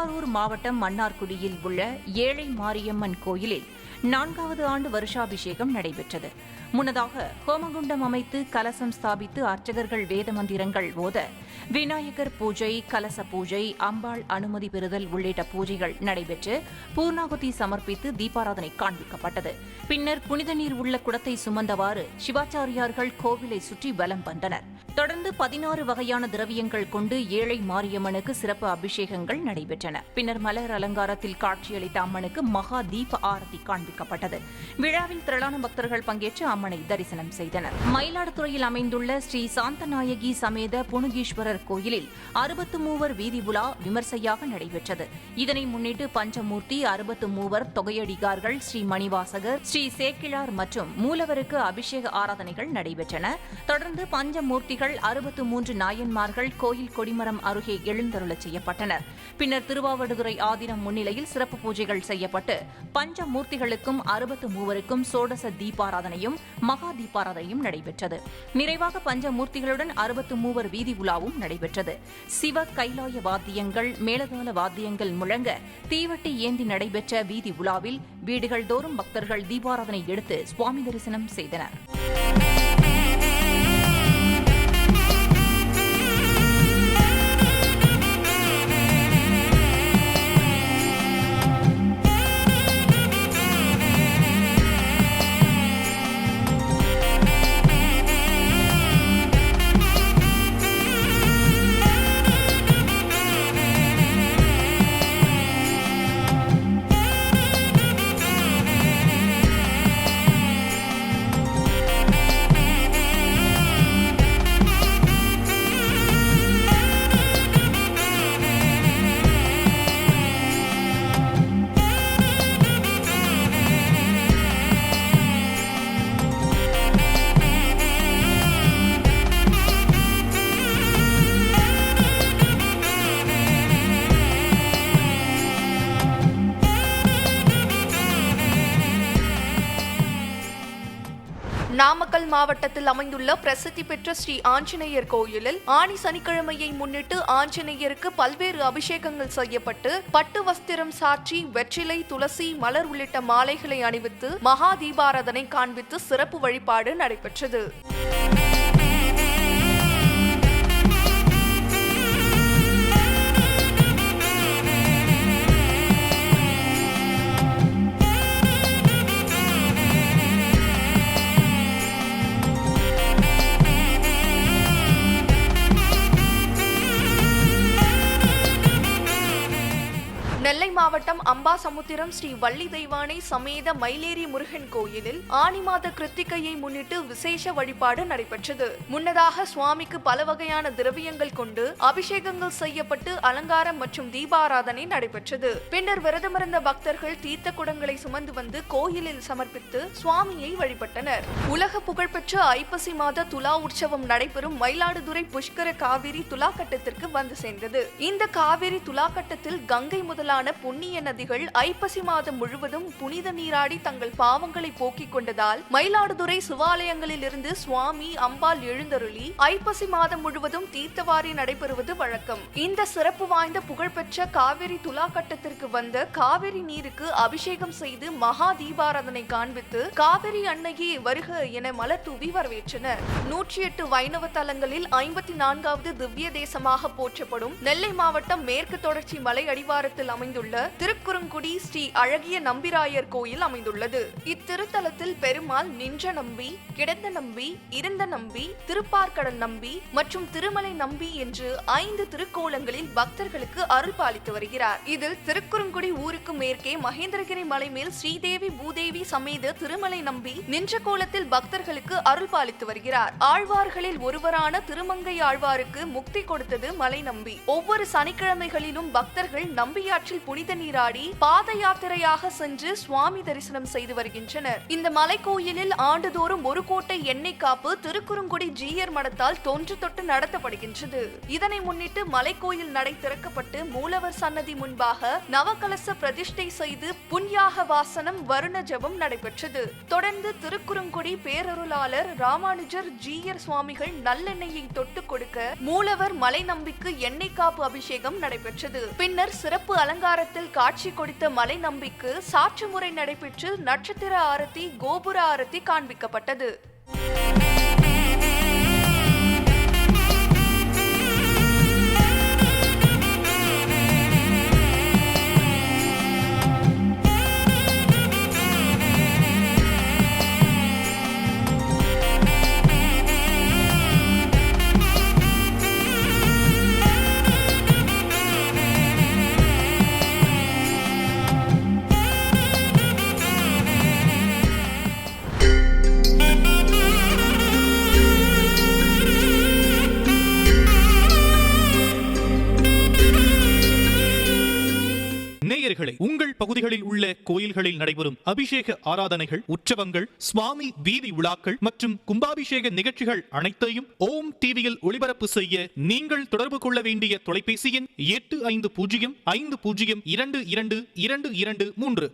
திருவாரூர் மாவட்டம் மன்னார்குடியில் உள்ள ஏழை மாரியம்மன் கோயிலில் 4வது ஆண்டு வருஷாபிஷேகம் நடைபெற்றது. முன்னதாக ஹோமகுண்டம் அமைத்து கலசம் ஸ்தாபித்து அர்ச்சகர்கள் வேத மந்திரங்கள் ஓத விநாயகர் பூஜை, கலச பூஜை, அம்பாள் அனுமதி பெறுதல் உள்ளிட்ட பூஜைகள் நடைபெற்று பூர்ணாகுதி சமர்ப்பித்து தீபாராதனை காண்பிக்கப்பட்டது. பின்னர் புனித நீர் உள்ள குடத்தை சுமந்தவாறு சிவாச்சாரியார்கள் கோவிலை சுற்றி வலம் வந்தனர். தொடர்ந்து 16 வகையான திரவியங்கள் கொண்டு ஏழை மாரியம்மனுக்கு சிறப்பு அபிஷேகங்கள் நடைபெற்றன. பின்னர் மலர் அலங்காரத்தில் காட்சியளித்த அம்மனுக்கு மகா தீப ஆரத்தி காண்பிக்கப்பட்டது. விழாவில் திரளான பக்தர்கள் பங்கேற்று அம்மனை தரிசனம் செய்தனர். மயிலாடுதுறையில் அமைந்துள்ள ஸ்ரீ சாந்தநாயகி சமேத புனுகீஸ்வரர் கோயிலில் 63 வீதி உலா விமர்சையாக நடைபெற்றது. இதனை முன்னிட்டு பஞ்சமூர்த்தி, 63 தொகையடிகார்கள், ஸ்ரீ மணிவாசகர், ஸ்ரீ சேக்கிழார் மற்றும் மூலவருக்கு அபிஷேக ஆராதனைகள் நடைபெற்றன. தொடர்ந்து பஞ்சமூர்த்திகள், 63 நாயன்மார்கள் கோயில் கொடிமரம் அருகே எழுந்தருளச் செய்யப்பட்டனர். பின்னர் திருவாவடுதுறை ஆதீனம் முன்னிலையில் சிறப்பு பூஜைகள் செய்யப்பட்டு பஞ்சமூர்த்திகளுக்கும் 63க்கும் சோடச தீபாராதனையும் மகா தீபாராதனையும் நடைபெற்றது. நிறைவாக பஞ்சமூர்த்திகளுடன் 63 வீதி உலாவும் நடைபெற்றது. சிவ கைலாய வாத்தியங்கள், மேலதாள வாத்தியங்கள் முழங்க தீவட்டி ஏந்தி நடைபெற்ற வீதி உலாவில் வீடுகள் தோறும் பக்தர்கள் தீபாராதனை எடுத்து சுவாமி தரிசனம் செய்தனர். நாமக்கல் மாவட்டத்தில் அமைந்துள்ள பிரசித்தி பெற்ற ஸ்ரீ ஆஞ்சநேயர் கோயிலில் ஆனி சனிக்கிழமையை முன்னிட்டு ஆஞ்சநேயருக்கு பல்வேறு அபிஷேகங்கள் செய்யப்பட்டு பட்டு வஸ்திரம் சாற்றி வெற்றிலை, துளசி, மலர் உள்ளிட்ட மாலைகளை அணிவித்து மகா தீபாராதனை காண்பித்து சிறப்பு வழிபாடு நடைபெற்றது. நெல்லை மாவட்டம் அம்பாசமுத்திரம் ஸ்ரீ வள்ளி தெய்வானை சமேத மயிலேறி முருகன் கோயிலில் ஆனி மாத கிருத்திகையை முன்னிட்டு விசேஷ வழிபாடு நடைபெற்றது. முன்னதாக சுவாமிக்கு பல வகையான திரவியங்கள் கொண்டு அபிஷேகங்கள் செய்யப்பட்டு அலங்காரம் மற்றும் தீபாராதனை நடைபெற்றது. பின்னர் விரதமிருந்த பக்தர்கள் தீர்த்த குடங்களை சுமந்து வந்து கோயிலில் சமர்ப்பித்து சுவாமியை வழிபட்டனர். உலக புகழ்பெற்ற ஐப்பசி மாத துலா உற்சவம் நடைபெறும் மயிலாடுதுறை புஷ்கர காவிரி துலா கட்டத்திற்கு வந்து சேர்ந்தது. இந்த காவிரி துலா கட்டத்தில் கங்கை முதலான புண்ணிய நதிகள் ஐப்பசி மாதம் முழுவதும் புனித நீராடி தங்கள் பாவங்களை போக்கிக் கொண்டதால் மயிலாடுதுறை சிவாலயங்களில் இருந்து சுவாமி, அம்பாள் எழுந்தருளி ஐப்பசி மாதம் முழுவதும் தீர்த்தவாரி நடைபெறுவது வழக்கம். இந்த சிறப்பு வாய்ந்த புகழ்பெற்ற காவிரி துலா கட்டத்திற்கு வந்த காவிரி நீருக்கு அபிஷேகம் செய்து மகா தீபாராதனை காண்பித்து காவிரி அன்னையே வருக என மலர் தூவி வரவேற்றனர். 108 வைணவ தலங்களில் 54வது திவ்ய தேசமாக போற்றப்படும் நெல்லை மாவட்டம் மேற்கு தொடர்ச்சி மலை அடிவாரத்தில் அமைந்துள்ள திருக்குறுங்குடி ஸ்ரீ அழகிய நம்பிராயர் கோயில் அமைந்துள்ளது. இத்திருத்தலத்தில் பெருமாள் நின்ற நம்பி, கிடந்த நம்பி, இருந்த நம்பி, திருப்பார்கடல் நம்பி மற்றும் திருமலை நம்பி என்று 5 திருக்கோலங்களில் பக்தர்களுக்கு அருள் பாலித்து வருகிறார். இதில் திருக்குறுங்குடி ஊருக்கு மேற்கே மகேந்திரகிரி மலை மேல் ஸ்ரீதேவி பூதேவி சமேத திருமலை நம்பி நின்ற கோலத்தில் பக்தர்களுக்கு அருள் பாலித்து வருகிறார். ஆழ்வார்களில் ஒருவரான திருமங்கை ஆழ்வாருக்கு முக்தி கொடுத்தது மலை நம்பி. ஒவ்வொரு சனிக்கிழமைகளிலும் பக்தர்கள் நம்பியாற்றில் புனித புனித நீராடி பாத யாத்திரையாக சென்று சுவாமி தரிசனம் செய்து வருகின்றனர். இந்த மலைக்கோயிலில் ஆண்டுதோறும் ஒரு கோட்டை எண்ணெய் காப்பு திருக்குறுங்குடி ஜீயர் மடத்தால் தொன்று தொட்டு நடத்தப்படுகின்றது. இதனை முன்னிட்டு மலைக்கோயில் நடை திறக்கப்பட்டு மூலவர் சன்னதி முன்பாக நவகலச பிரதிஷ்டை செய்து புண்யாக வாசனம் வருண ஜபம் நடைபெற்றது. தொடர்ந்து திருக்குறுங்குடி பேரருளாளர் ராமானுஜர் ஜீயர் சுவாமிகள் நல்லெண்ணெயை தொட்டு கொடுக்க மூலவர் மலை நம்பிக்கு எண்ணெய் காப்பு அபிஷேகம் நடைபெற்றது. பின்னர் சிறப்பு அலங்காரத்தில் காட்சி கொடுத்த மலை நம்பிக்கு சாற்று முறை நடைபெற்று நட்சத்திர ஆரத்தி கோபுர ஆரத்தி காண்பிக்கப்பட்டது. நேயர்களே, உங்கள் பகுதிகளில் உள்ள கோயில்களில் நடைபெறும் அபிஷேக ஆராதனைகள், உற்சவங்கள், சுவாமி வீதி விழாக்கள் மற்றும் கும்பாபிஷேக நிகழ்ச்சிகள் அனைத்தையும் ஓம் டிவியில் ஒளிபரப்பு செய்ய நீங்கள் தொடர்பு கொள்ள வேண்டிய தொலைபேசி எண் 8505022223.